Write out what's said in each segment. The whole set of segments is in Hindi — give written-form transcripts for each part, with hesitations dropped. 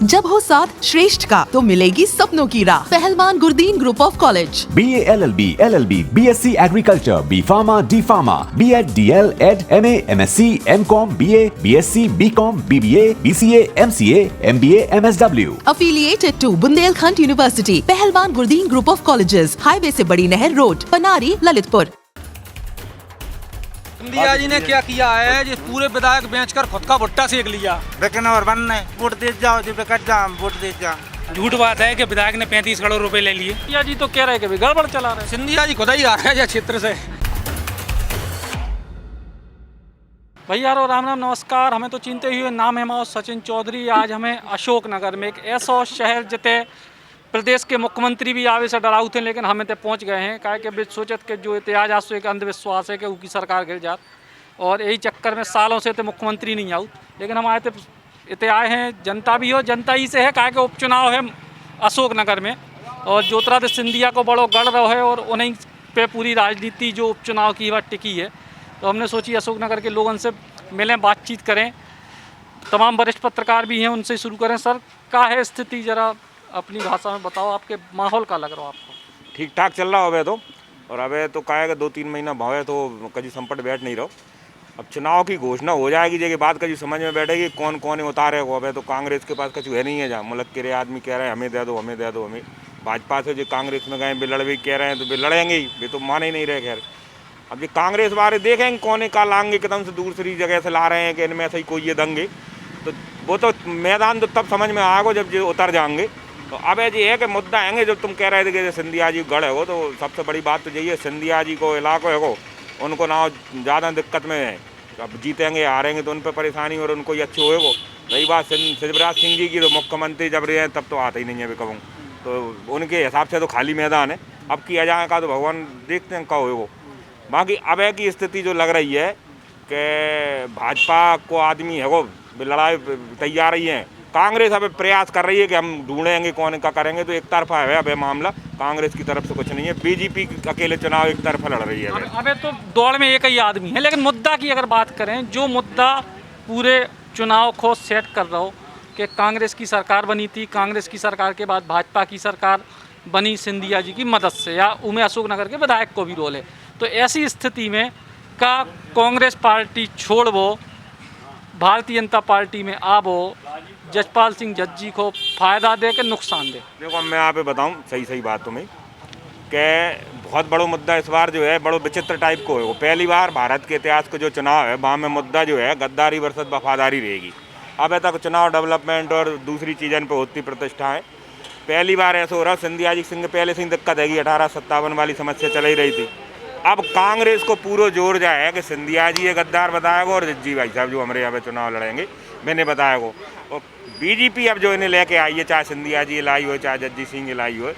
जब हो साथ श्रेष्ठ का तो मिलेगी सपनों की राह। पहलवान Gurdin group of college. BA LLB LLB BSc Agriculture B Pharma D Pharma B.Ed DL Ed MA MSc MCom BA BSc BCom BBA BCA MCA MBA MSW। Affiliated to Bundelkhand university. Pahalwan Gurdin group of colleges, highway से बड़ी नहर रोड, पनारी, ललितपुर। सिंधिया जी ने क्या किया है, जिस पूरे विधायक बेचकर खुद का भुट्टा सेक लिया। बेकन और बनने वोट दे जाओ जी, बेकट जाओ वोट दे जाओ। झूठ बात है कि विधायक ने 35 करोड़ रुपए ले लिए। सिंधिया जी तो कह रहे हैं कि गड़बड़ चला रहे हैं। सिंधिया जी खुद ही आ रहे हैं क्षेत्र से। भैया राम राम नमस्कार। हमें तो चिंते हुए नाम है हमारा सचिन चौधरी। आज हमें अशोकनगर में एक ऐसा शहर जिते प्रदेश के मुख्यमंत्री भी आवे से डराऊ थे, लेकिन हमें तो पहुंच गए हैं। काहे के सोचत के जो इतिहास आसो एक अंधविश्वास है कि उनकी सरकार गिर जात, और यही चक्कर में सालों से तो मुख्यमंत्री नहीं आऊ। लेकिन हम आए थे इतने आए हैं, जनता भी हो, जनता ही से है। काहे के उपचुनाव है अशोकनगर में, और ज्योतिरादित्य सिंधिया को बड़ो गढ़ रहो है, और उन्हीं पे पूरी राजनीति जो उपचुनाव की वह टिकी है। तो हमने सोची अशोकनगर के लोगों से मिलें, बातचीत करें। तमाम वरिष्ठ पत्रकार भी हैं, उनसे शुरू करें। सर, क्या है स्थिति, ज़रा अपनी भाषा में बताओ। आपके माहौल का लग रहा हो आपको? ठीक ठाक चल रहा हो अबे तो, और अबे तो क्या है 2-3 महीना भावे तो कभी संपट बैठ नहीं रहो। अब चुनाव की घोषणा हो जाएगी, जगह बात कभी समझ में बैठेगी कौन कौन उतारे को। अबे तो कांग्रेस के पास कुछ है नहीं है, जहाँ मुल्क के रहे आदमी कह रहे हैं हमें दे दो हमें दे दो हमें। भाजपा से जो कांग्रेस में गए बिलड़ भी कह रहे हैं तो वे लड़ेंगे ही, वे तो मान ही नहीं रहे। खैर अब ये कांग्रेस वाले देखेंगे कौन का लाएंगे, एकदम से दूसरी जगह से ला रहे हैं कि इनमें से ही कोई ये दंगे। तो वो तो मैदान तो तब समझ में आएगा जब जो उतर जाएंगे। तो अब ये है कि मुद्दा आएंगे, जब तुम कह रहे थे कि सिंधिया जी गढ़ है वो, तो सबसे बड़ी बात तो यही है सिंधिया जी को इलाको है वो, उनको ना ज़्यादा दिक्कत में है। अब जीतेंगे हारेंगे तो उन पर परेशानी और उनको ही अच्छे होएगो। रही बात शिवराज सिंह जी की, तो मुख्यमंत्री जब रहे हैं तब तो आते ही नहीं है भी कहूँ, तो उनके हिसाब से तो खाली मैदान है। अब किया जाएगा तो भगवान देखते हैं कब होएगो। बाकी अब है की स्थिति जो लग रही है कि भाजपा को आदमी है वो लड़ाई तैयार ही है। कांग्रेस अब प्रयास कर रही है कि हम ढूंढेंगे कौन का करेंगे, तो एक तरफा है अब मामला। कांग्रेस की तरफ से कुछ नहीं है, बीजेपी अकेले चुनाव एक तरफा लड़ रही है। अबे तो दौड़ में एक ही आदमी है, लेकिन मुद्दा की अगर बात करें, जो मुद्दा पूरे चुनाव को सेट कर रहा हो कि कांग्रेस की सरकार बनी थी, कांग्रेस की सरकार के बाद भाजपा की सरकार बनी सिंधिया जी की मदद से, या उमें अशोकनगर के विधायक को भी रोल है। तो ऐसी स्थिति में का कांग्रेस पार्टी छोड़ो, भारतीय जनता पार्टी में आवो, जसपाल सिंह जज्जी को फायदा दे के नुकसान दे? देखो मैं यहाँ पे बताऊँ सही बात तुम्हें कि बहुत बड़ा मुद्दा इस बार जो है बड़ो विचित्र टाइप को है। वो पहली बार भारत के इतिहास का जो चुनाव है वहाँ में मुद्दा जो है गद्दारी वर्सेस वफादारी रहेगी। अब तक चुनाव डेवलपमेंट और दूसरी चीज़ों पर होती प्रतिष्ठा है। पहली बार ऐसा हो रहा है, सिंधिया जी सिंह पहले से ही दिक्कत है कि 1857 वाली समस्या चल ही रही थी। अब कांग्रेस को पूरा जोर जाए कि सिंधिया जी ये गद्दार बताएगा और जज्जी भाई साहब जो हमारे यहाँ पे चुनाव लड़ेंगे मैंने बताएगा। और बीजेपी अब जो इन्हें लेके आई है, चाहे सिंधिया जी लाई हो चाहे जज्जी सिंह लाई हो,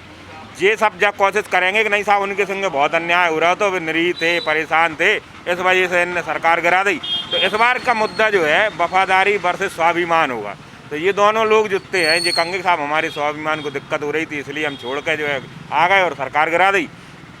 ये सब जब कोशिश करेंगे कि नहीं साहब उनके संग बहुत अन्याय हो रहा, तो वे निरीह थे, परेशान थे, इस वजह से इन्हें सरकार गिरा दी। तो इस बार का मुद्दा जो है वफादारी वर्सेस स्वाभिमान होगा। तो ये दोनों लोग जुटते हैं, ये कहेंगे साहब हमारे स्वाभिमान को दिक्कत हो रही थी इसलिए हम छोड़ कर जो है आ गए और सरकार गिरा दी।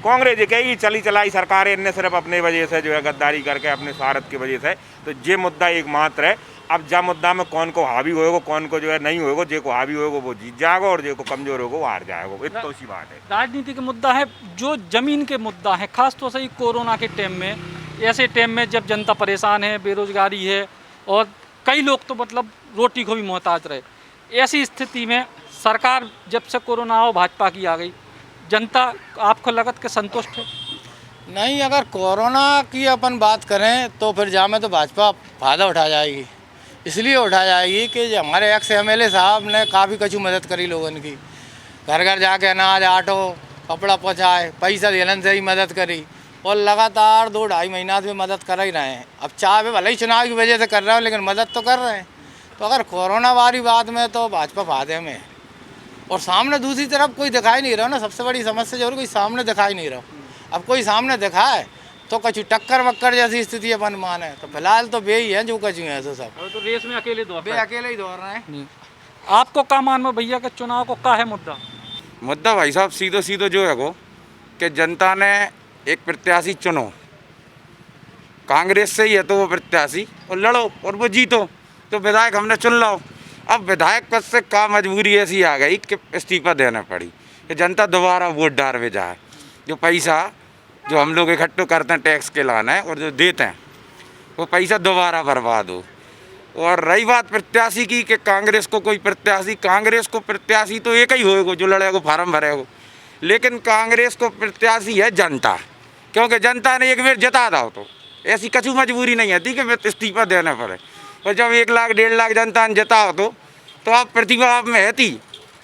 कांग्रेस ये कहेगी चली चलाई सरकार इनने सिर्फ अपने वजह से जो है गद्दारी करके अपने स्वार्थ की वजह से। तो ये मुद्दा एकमात्र है। अब जब मुद्दा में कौन को हावी होएगा कौन को जो है नहीं होएगा, जे को हावी होएगा वो जीत जाएगा और जे को कमजोर होगा वो हार जाएगा। इतना सी बात है। राजनीति का मुद्दा है, जो जमीन के मुद्दा है, खास तौर से ही कोरोना के टाइम में, ऐसे टाइम में जब जनता परेशान है, बेरोजगारी है, और कई लोग तो मतलब रोटी को भी मोहताज रहे, ऐसी स्थिति में सरकार जब से कोरोना हो भाजपा की आ गई, जनता आपको लगत के संतुष्ट है? नहीं, अगर कोरोना की अपन बात करें तो फिर जहाँ में तो भाजपा फ़ायदा उठा जाएगी। इसलिए उठा जाएगी कि जो हमारे एक्स MLA साहब ने काफ़ी कछु मदद करी लोगों की, घर घर जाके अनाज आटो कपड़ा पहुँचाए, पैसा देने से ही मदद करी, और लगातार 2-2.5 महीना से मदद कर ही रहे हैं। अब चाहे भले ही चुनाव की वजह से कर रहे हो, लेकिन मदद तो कर रहे हैं। तो अगर कोरोना वाली बात में तो भाजपा फायदे में है, और सामने दूसरी तरफ कोई दिखाई नहीं रहा ना। सबसे बड़ी समस्या जो कोई सामने दिखाई नहीं रहा। अब कोई सामने दिखाए तो कछु टक्कर वक्कर जैसी स्थिति अपन माने, तो फिलहाल तो बे ही है जो कछु है तो सब। तो रेस में अकेले दौड़ रहे हैं। अकेले ही दौड़ रहे हैं। आपको क्या मान में भैया के चुनाव को क्या है मुद्दा? मुद्दा भाई साहब सीधो जो है वो कि जनता ने एक प्रत्याशी चुनो, कांग्रेस से ही है तो वो प्रत्याशी, और लड़ो और वो जीतो। तो विधायक हमने चुन लो, अब विधायक पद से का मजबूरी ऐसी आ गई कि इस्तीफा देना पड़ी कि जनता दोबारा वोट डाल में जाए। जो पैसा जो हम लोग इकट्ठा करते हैं टैक्स के लाना है और जो देते हैं वो पैसा दोबारा बर्बाद हो। और रही बात प्रत्याशी की कि कांग्रेस को कोई प्रत्याशी, कांग्रेस को प्रत्याशी तो एक ही होएगा जो लड़ेगा फार्म भरेगा, लेकिन कांग्रेस को प्रत्याशी है जनता, क्योंकि जनता ने एक बार जिता दो तो ऐसी कछु मजबूरी नहीं आती कि मैं इस्तीफा देना पड़े। और जब 1 लाख 1.5 लाख जनता ने जिता तो आप प्रतिभा आप में रहती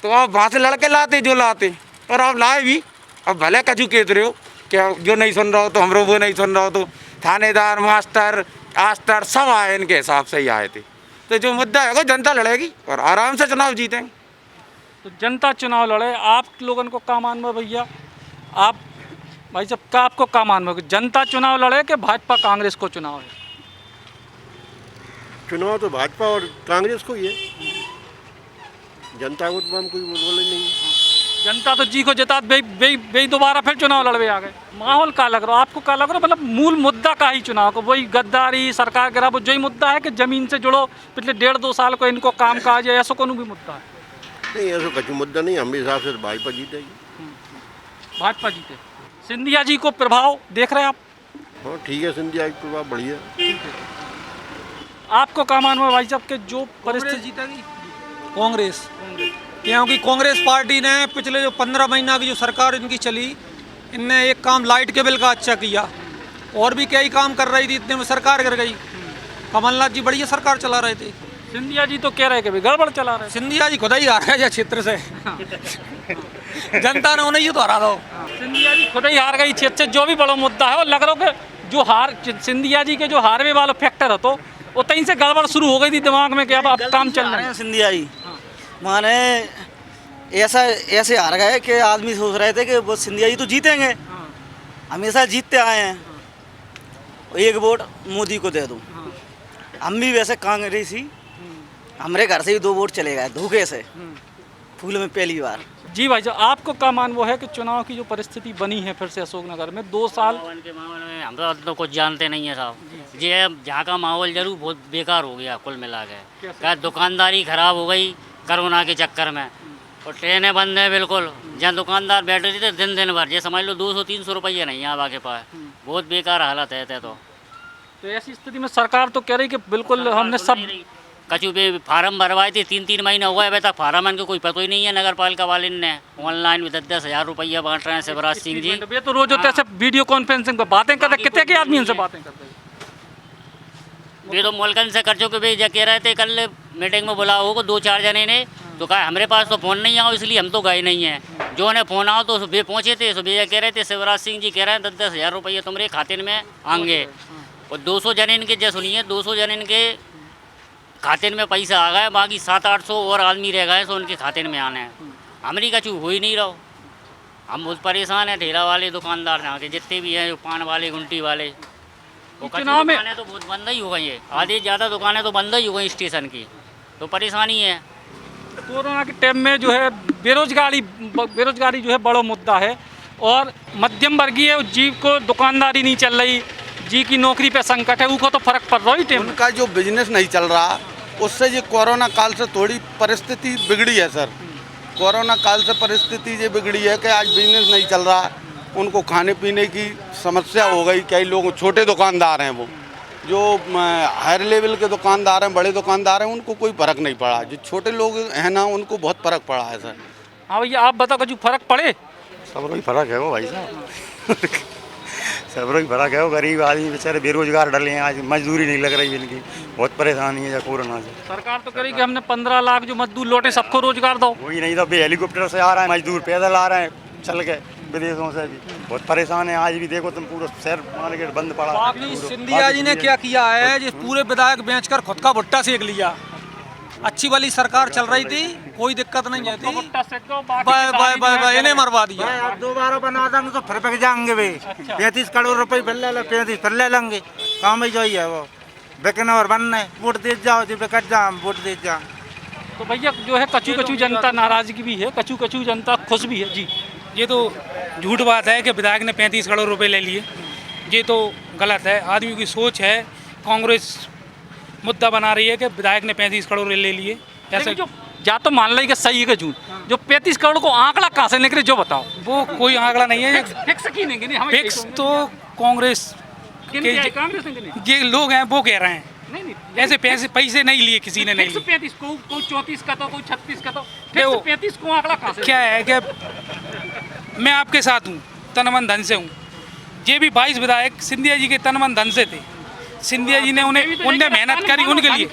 तो आप वहाँ से लड़के लाते जो लाते, और आप लाए भी। अब भले कछु कहते रहे हो क्या जो नहीं सुन रहा हो तो हमरो वो नहीं सुन रहा हो, तो थानेदार मास्टर आस्तर सब आए इनके हिसाब से ही आए थे। तो जो मुद्दा है वो जनता लड़ेगी और आराम से चुनाव जीतेंगे। तो जनता चुनाव लड़े, आप लोगों को क्या मान में भैया, आप भाई साहब क्या आपको क्या मान में, जनता चुनाव लड़े कि भाजपा कांग्रेस को चुनाव है? चुनाव तो भाजपा और कांग्रेस को ही है, जनता को तो हम कोई बोले नहीं। जनता तो जी को जिता बे दोबारा फिर चुनाव लड़वे आ गए। माहौल का लग रहा है आपको, क्या लग रहा है? मतलब मूल मुद्दा का ही चुनाव को, वही गद्दारी सरकार गिरा, वो जो ही मुद्दा है कि जमीन से जुड़ो पिछले 1.5-2 साल को इनको काम काज है, ऐसा कोनो भी मुद्दा है? नहीं, ऐसा कुछ मुद्दा नहीं, हम हिसाब से भाजपा जीतेगी। भाजपा जीते। सिंधिया जी को प्रभाव देख रहे हैं आप? हाँ ठीक है, सिंधिया का प्रभाव बढ़िया। आपको क्या मान में भाई साहब के जो परिस्थिति जीतेगी कांग्रेस, क्योंकि कांग्रेस पार्टी ने पिछले जो 15 महीना की जो सरकार इनकी चली, इनने एक काम लाइट के बिल का अच्छा किया, और भी कई काम कर रही थी, इतने में सरकार गिर गई। कमलनाथ जी बढ़िया सरकार चला रहे थे। सिंधिया जी तो कह रहे कि गड़बड़ चला रहे। सिंधिया जी खुद ही हार गए क्षेत्र से जनता ने उन्हें ही तो हरा दो। सिंधिया जी खुद ही हार गई क्षेत्र से, जो भी बड़ा मुद्दा है। और लग रहा हो कि जो हार सिंधिया जी के जो हारवे वाला फैक्टर है तो वो तहीं से गड़बड़ शुरू हो गई थी दिमाग में कि अब काम चल रहा है। सिंधिया जी माने ऐसे हार गए कि आदमी सोच रहे थे कि वो सिंधिया जी तो जीतेंगे, हमेशा जीतते आए हैं, एक वोट मोदी को दे दूं। हम भी वैसे कांग्रेसी, हमारे घर से भी 2 वोट चले गए धोखे से, फूल में पहली बार। जी भाई साहब, आपको क्या मान वो है कि चुनाव की जो परिस्थिति बनी है फिर से अशोकनगर में 2 साल के माहौल में हम तो कुछ जानते नहीं है साहब। ये यहाँ का माहौल जरूर बहुत बेकार हो गया कुल मिला के। क्या दुकानदारी खराब हो गई कोरोना के चक्कर में, और ट्रेनें बंद हैं बिल्कुल। जहाँ दुकानदार बैठ रहे थे दिन भर, ये समझ लो 200-300 रुपये नहीं यहाँ के पास, बहुत बेकार हालत है। तो ऐसी स्थिति में सरकार तो कह रही कि बिल्कुल हमने सब कचू भी फार्म भरवाए थे, 3-3 महीने हो गए अभी तक फार्म इनके कोई पता ही नहीं है। नगर पालिका वाले ने ऑनलाइन भी 10-10 हज़ार रुपया बांट रहे हैं शिवराज सिंह जी। ये तो रोज होते हैं वीडियो कॉन्फ्रेंसिंग पर बातें करते, कितने के आदमी उनसे बातें करते हैं? वे तो मुल्कन से कर चुके भाई, कह रहे थे कल मीटिंग में बुलाओ होगा 2-4 जने ने, तो कहा हमारे पास तो फ़ोन नहीं आओ, इसलिए हम तो गए नहीं हैं। जो उन्हें फ़ोन आओ तो वे पहुँचे थे, तो वे कह रहे थे शिवराज सिंह जी कह रहे हैं 10-10 हज़ार रुपये तुम्हारे खाते में आएंगे। और 200 जन इनके जो सुनिए 200 जन इनके खाते में पैसा आ गए, बाकी 700-800 और आदमी रह गए तो उनके खाते में आने हैं। हमारी कछु हो ही नहीं रहो, हम बहुत परेशान हैं। ठेला वाले दुकानदार यहाँ के जितने भी हैं, जो पान वाले गुंटी वाले, वो चुनाव में दुकानें तो बहुत बंद ही हो गई है, आधी ज़्यादा दुकानें तो बंद ही हो गई स्टेशन की, तो परेशानी है। कोरोना के टाइम में जो है बेरोजगारी जो है बड़ा मुद्दा है, और मध्यम वर्गीय जीव को दुकानदारी नहीं चल रही, जी की नौकरी पे संकट है, उनको तो फर्क पड़ रहा है। उनका जो बिजनेस नहीं चल रहा, उससे ये कोरोना काल से थोड़ी परिस्थिति बिगड़ी है सर। कोरोना काल से परिस्थिति ये बिगड़ी है कि आज बिजनेस नहीं चल रहा, उनको खाने पीने की समस्या हो गई। कई लोग छोटे दुकानदार हैं, वो जो हायर लेवल के दुकानदार हैं, बड़े दुकानदार हैं, उनको कोई फ़र्क नहीं पड़ा। जो छोटे लोग हैं ना, उनको बहुत फ़र्क पड़ा है सर। हाँ भैया, आप बताओ कुछ फर्क पड़े? सब ही फर्क है वो भाई साहब सब ही फर्क है वो। गरीब आदमी बेचारे बेरोजगार डले हैं, आज मजदूरी नहीं लग रही इनकी, बहुत परेशानी है कोरोना से। सरकार तो करी कि हमने 15 लाख जो मजदूर लौटे सबको रोजगार दो, वही नहीं तो हेलीकॉप्टर से आ रहे हैं मजदूर, पैदल आ रहे हैं चल के विदेशों से भी, बहुत परेशान है। आज भी देखो तुम पूरा शहर मार्केट बंद पड़ा। बाकी सिंधिया जी ने क्या किया है, जिस पूरे विधायक बेचकर खुद का भुट्टा सेक लिया। अच्छी वाली सरकार चल रही थी, कोई दिक्कत नहीं है थी, इन्हें मरवा दिया। अब दोबारा बना देंगे तो फिर पक जाएंगे भाई। 35 करोड़ रुपए फिर ले लो, 35 फिर ले लेंगे। काम ही जो ही है वो, बिकने और बनने, वोट दे जाओ, जो बिकट जाओ वोट दे जाओ। तो भैया जो है कचू जनता नाराजगी भी है, कचू जनता खुश भी है। जी, ये तो झूठ बात है कि विधायक ने 35 करोड़ रुपए ले लिए, ये तो गलत है। आदमी की सोच है, कांग्रेस मुद्दा बना रही है कि विधायक ने 35 करोड़ ले लिए, ऐसा जो या तो मान ली कि सही है कि झूठ, जो 35 करोड़ को आंकड़ा कहाँ से निकले जो बताओ। वो कोई आंकड़ा नहीं है। फिक्स की नहीं हमें फिक्स तो कांग्रेस के कांग्रेस ने गिने। ये लोग हैं वो कह रहे हैं, नहीं ऐसे पैसे नहीं लिए किसी ने, नहीं लिए। 35 को कोई 34 का तो कोई 36 का तो फिक्स 35 को आंकड़ा कहाँ से? क्या है कि मैं आपके साथ हूँ, तन मन धन से हूँ। ये भी 22 विधायक सिंधिया जी के तन मन धन से थे। सिंधिया जी ने उनने मेहनत करी, उनके लिए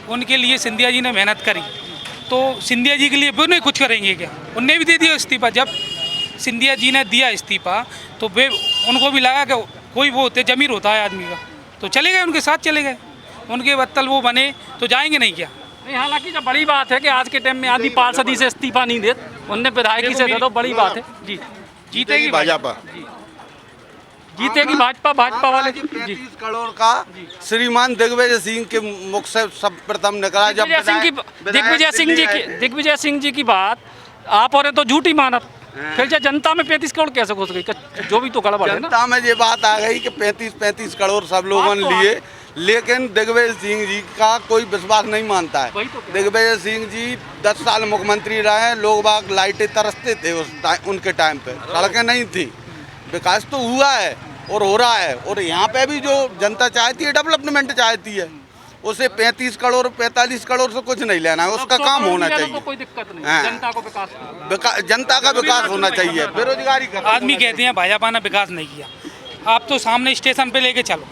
उनके लिए सिंधिया जी ने मेहनत करी, तो सिंधिया जी के लिए वो नहीं कुछ करेंगे क्या? उनने भी दे दिया इस्तीफा। जब सिंधिया जी ने दिया इस्तीफा तो वे उनको भी लगा कि कोई वो होते जमीर होता है आदमी का, तो चले गए, उनके साथ चले गए। उनके बत्तल वो बने तो जाएंगे नहीं क्या? नहीं, हालांकि जब बड़ी बात है कि आज के टाइम में आदमी पार्षदी से इस्तीफा नहीं देते, उनने विधायकी से दे दो, बड़ी बात है। जी जीतेगी भाजपा, जीतेगी भाजपा, भाजपा वाले। 35 करोड़ का श्रीमान दिग्विजय सिंह के मुख से सब प्रथम निकला। जब दिग्विजय सिंह जी की बात आप और तो झूठी मानत, फिर जो जनता में 35 करोड़ कैसे घुस गई? जो भी तो गड़बड़ है ना। जनता में ये बात आ गई कि 35 करोड़ सब लोगों ने लिए, लेकिन दिग्विजय सिंह जी का कोई विश्वास नहीं मानता है। दिग्विजय सिंह जी 10 साल मुख्यमंत्री रहे, लोग बाग लाइटें तरसते थे उनके टाइम पे, सड़कें नहीं थी। विकास तो हुआ है और हो रहा है, और यहाँ पे भी जो जनता चाहती है डेवलपमेंट चाहती है, उसे 35 करोड़ 45 करोड़ से कुछ नहीं लेना है, उसका काम होना चाहिए। कोई दिक्कत नहीं, जनता को जनता का विकास होना चाहिए। बेरोजगारी का आदमी कहते हैं भाजपा ने विकास नहीं किया, आप तो सामने स्टेशन पे लेके चलो,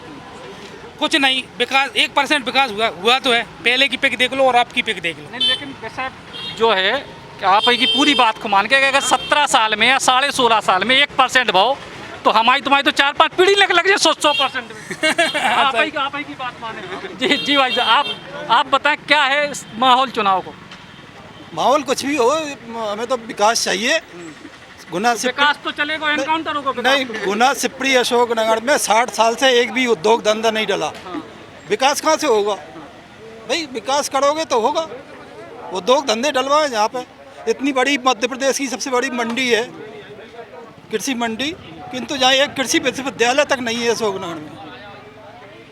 कुछ नहीं विकास, 1% विकास हुआ तो है। पहले की पिक देख लो और आपकी पिक देख लो। नहीं, लेकिन वैसा जो है कि आप की पूरी बात को मान के अगर 17 साल में या 16.5 साल में 1% भाव, तो हमारी तुम्हारी तो 4-5 पीढ़ी लग जाए 100% में। आप ही की बात माने। जी भाई साहब, आप बताएं क्या है माहौल चुनाव को? माहौल कुछ भी हो, हमें तो विकास चाहिए। गुना विकास तो चलेगा, एनकाउंटर होगा नहीं। गुना सिपरी अशोकनगर में 60 साल से एक भी उद्योग धंधा नहीं डला। विकास कहाँ से होगा भाई? विकास करोगे तो होगा। उद्योग धंधे डलवाए यहाँ पे। इतनी बड़ी मध्य प्रदेश की सबसे बड़ी मंडी है, कृषि मंडी, किंतु जहाँ एक कृषि विश्वविद्यालय तक नहीं है अशोकनगर में।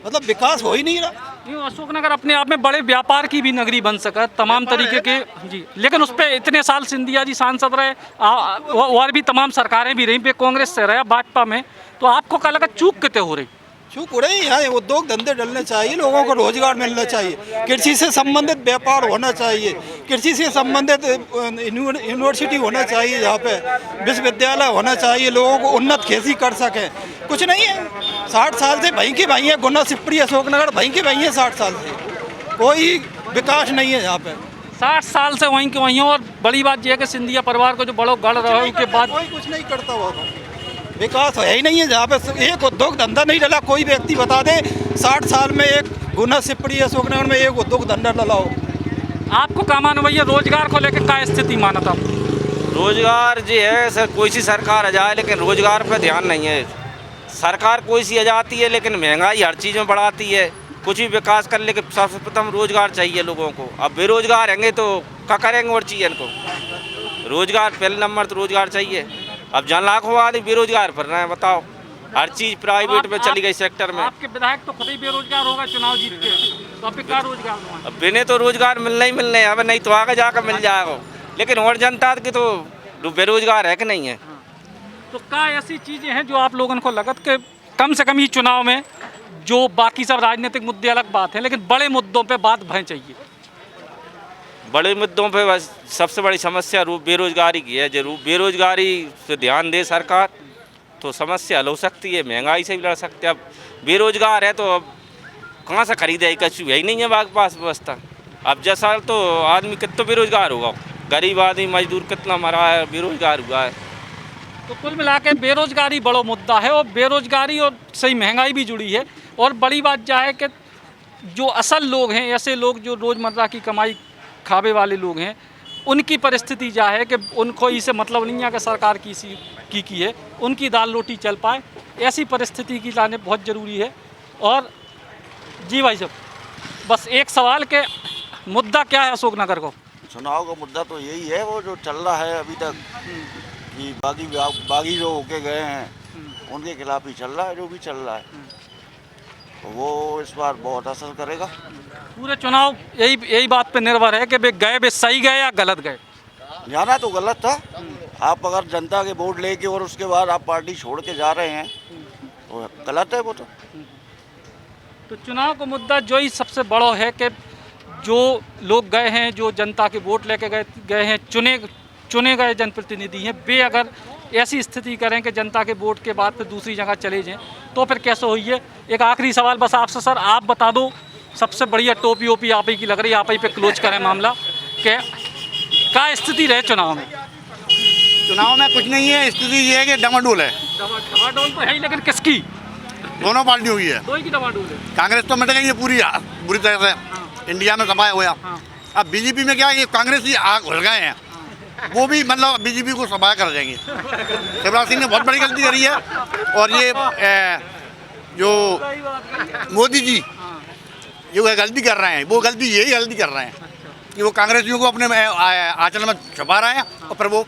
मतलब विकास हो ही नहीं रहा। अशोकनगर अपने आप में बड़े व्यापार की भी नगरी बन सका, तमाम तरीके के। जी, लेकिन उस पर इतने साल सिंधिया जी सांसद रहे, और भी तमाम सरकारें भी रही, पे कांग्रेस से रहे, भाजपा में, तो आपको क्या लगा चूक कितने हो रही? चूक हो रही है। यहाँ उद्योग धंधे डलने चाहिए, लोगों को रोजगार मिलना चाहिए, कृषि से संबंधित व्यापार होना चाहिए, कृषि से संबंधित यूनिवर्सिटी होना चाहिए, यहाँ पे विश्वविद्यालय होना चाहिए, लोगों को उन्नत खेती कर सकें। कुछ नहीं है। 60 साल से भई की भई है, गुना सिपरी अशोकनगर भई की भई है 60 साल से, कोई विकास नहीं है यहाँ पे। 60 साल से वहीं के वहीं। और बड़ी बात यह है कि सिंधिया परिवार को जो बड़ो गढ़ रहा है उसके बाद कोई कुछ नहीं करता हुआ, विकास है ही नहीं है जहाँ पे। एक उद्योग धंधा नहीं डला। कोई व्यक्ति बता दे 60 साल में एक गुना सिपरी अशोकनगर में एक उद्योग धंधा डला हो। आपको क्या मानो भैया, रोजगार को लेकर क्या स्थिति माना था? रोजगार जी है सर, कोई सी सरकार आ जाए लेकिन रोजगार पे ध्यान नहीं है। सरकार कोई सी आ जाती है लेकिन महंगाई हर चीज़ में बढ़ाती है। कुछ भी विकास कर लेकिन सबसे प्रथम रोजगार चाहिए लोगों को। अब बेरोजगार रहेंगे तो क्या करेंगे और चीज़ इनको? रोजगार पहले नंबर तो रोजगार चाहिए। अब जहाँ लाखों आदमी बेरोजगार फिर रहे हैं, बताओ। हर चीज़ प्राइवेट में चली गई सेक्टर में। आपके विधायक तो खुद ही बेरोजगार होगा चुनाव जीत के, तो अब क्या रोजगार? अब बिने तो रोजगार मिलना ही मिलने, अब नहीं तो आगे जाकर मिल जाएगा। लेकिन और जनता की तो बेरोजगार है कि नहीं है। तो क्या ऐसी चीज़ें हैं जो आप लोगों को लगत के कम से कम ये चुनाव में, जो बाकी सब राजनीतिक मुद्दे अलग बात है, लेकिन बड़े मुद्दों पे बात भय चाहिए? बड़े मुद्दों पे बस सबसे बड़ी समस्या बेरोजगारी की है। जरूर बेरोजगारी से ध्यान दे सरकार तो समस्या हल हो सकती है, महंगाई से भी लड़ सकते हैं। अब बेरोजगार है तो अब कहाँ से खरीदेगा? कछु यही नहीं है बाग पास व्यवस्था। अब जैसा तो आदमी कितना बेरोजगार होगा, गरीब आदमी मजदूर कितना मरा है, बेरोजगार हुआ है। तो कुल मिला के बेरोजगारी बड़ा मुद्दा है, और बेरोजगारी और सही महंगाई भी जुड़ी है। और बड़ी बात क्या है कि जो असल लोग हैं, ऐसे लोग जो रोज़मर्रा की कमाई खावे वाले लोग हैं, उनकी परिस्थिति क्या है कि उनको इसे मतलब नहीं है कि सरकार की है, उनकी दाल रोटी चल पाए, ऐसी परिस्थिति की लाने बहुत ज़रूरी है। और जी भाई साहब, बस एक सवाल के मुद्दा क्या है अशोकनगर को? चुनाव का मुद्दा तो यही है, वो जो चल रहा है अभी तक कि बागी जो होके गए हैं उनके खिलाफ ही चल रहा है। जो भी चल रहा है वो इस बार बहुत असर करेगा। पूरे चुनाव यही बात पे निर्भर है कि वे सही गए या गलत गए। जाना तो गलत था। आप अगर जनता के वोट लेके और उसके बाद आप पार्टी छोड़ के जा रहे हैं तो गलत है वो तो चुनाव का मुद्दा जो ही सबसे बड़ा है कि जो लोग गए हैं, जो जनता के वोट लेके गए हैं, चुने गए जनप्रतिनिधि हैं, वे अगर ऐसी स्थिति करें कि जनता के वोट के बाद फिर दूसरी जगह चले जाएं तो फिर कैसे हुई है। एक आखिरी सवाल बस आपसे सर, आप बता दो, सबसे बढ़िया टोपी ओपी आप ही की लग रही है, आप ही पे क्लोज करें मामला कि क्या स्थिति रहे चुनाव में? चुनाव में कुछ नहीं है, स्थिति ये है कि डमाडोल है। डमाडोल तो है ही, लेकिन किसकी? दोनों पार्टियों की है। दो ही की डमाडोल है। कांग्रेस तो मिट गई है बुरी तरह से, इंडिया में समाया हुआ। अब बीजेपी में क्या है, कांग्रेस ही आग घुल गए हैं, वो भी मतलब बीजेपी को समाया कर देंगे। शिवराज सिंह ने बहुत बड़ी गलती करी है और ये जो मोदी जी जो गलती कर रहे हैं, वो यही गलती कर रहे हैं कि वो कांग्रेसियों को अपने आंचल में छुपा रहे हैं और फिर वो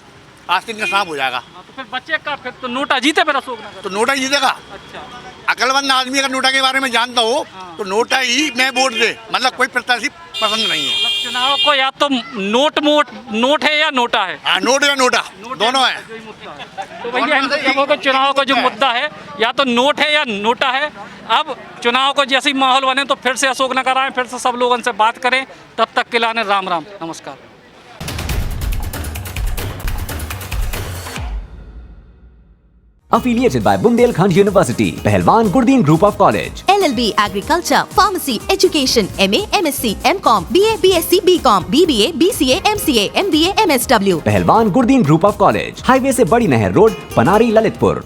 आस्तीन का सांप हो जाएगा। तो फिर बच्चे का फिर तो नोटा जीते फिर अशोक नगर। तो नोटा ही जीतेगा। अच्छा, अकलमंद आदमी अगर नोटा के बारे में जानता हो तो नोटा ही में वोट दे, मतलब कोई प्रत्याशी पसंद नहीं है। चुनाव को या तो नोट है या नोटा है। हाँ, नोट या नोटा दोनों है। तो भैया इन लोगों को चुनाव का जो मुद्दा है या तो नोट है या नोटा है। अब चुनाव को जैसे ही माहौल बने तो फिर से अशोक नगर आए, फिर से सब लोगों से बात करें। तब तक के लिए राम राम, नमस्कार। Affiliated by Bundelkhand University, Pahalwan Gurdeen Group of College. LLB, Agriculture, Pharmacy, Education, MA, MSc, MCom, BA, BSc, BCom, BBA, BCA, MCA, MBA, MSW. Pahalwan Gurdeen Group of College, highway से बड़ी नहर रोड, पनारी, ललितपुर।